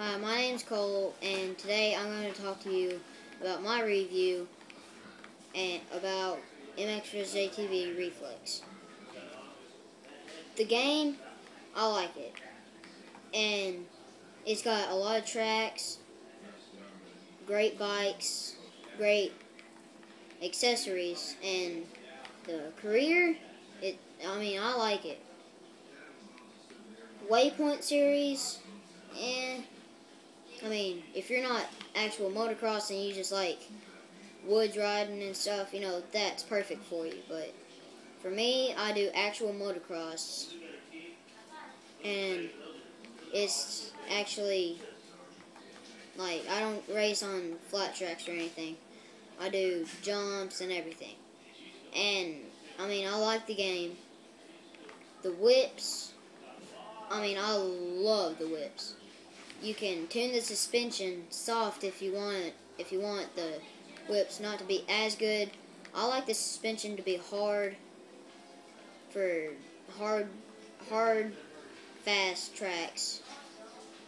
Hi, my name's Cole, and today I'm going to talk to you about my review and about MX vs. ATV Reflex. The game, I like it, and it's got a lot of tracks, great bikes, great accessories, and the career, I like it. Waypoint series, if you're not actual motocross and you just like woods riding and stuff, that's perfect for you. But for me, I do actual motocross, and it's actually, I don't race on flat tracks or anything. I do jumps and everything. And, I like the game. The whips, I love the whips. You can tune the suspension soft if you want the whips not to be as good. I like the suspension to be hard for hard, fast tracks,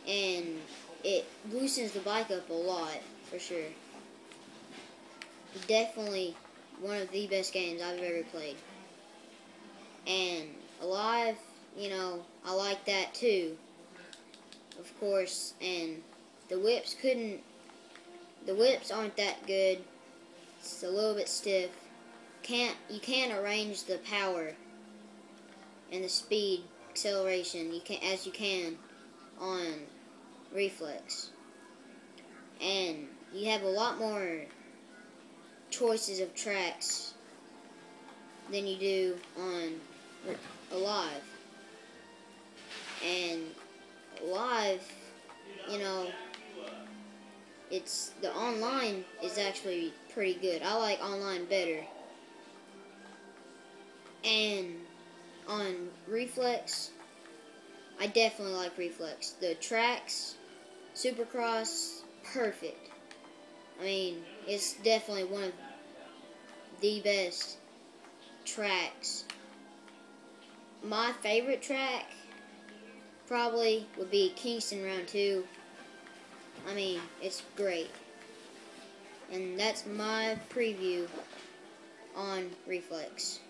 and it loosens the bike up a lot for sure. Definitely one of the best games I've ever played. And Alive, I like that too, of course. And the whips aren't that good. It's a little bit stiff. You can't arrange the power and the speed, acceleration as you can on Reflex. And you have a lot more choices of tracks than you do on Alive. And Alive, the online is actually pretty good. I like online better. And on Reflex, I definitely like Reflex. The tracks, Supercross, perfect. It's definitely one of the best tracks. My favorite track probably would be Kingston Round 2. It's great. And that's my preview on Reflex.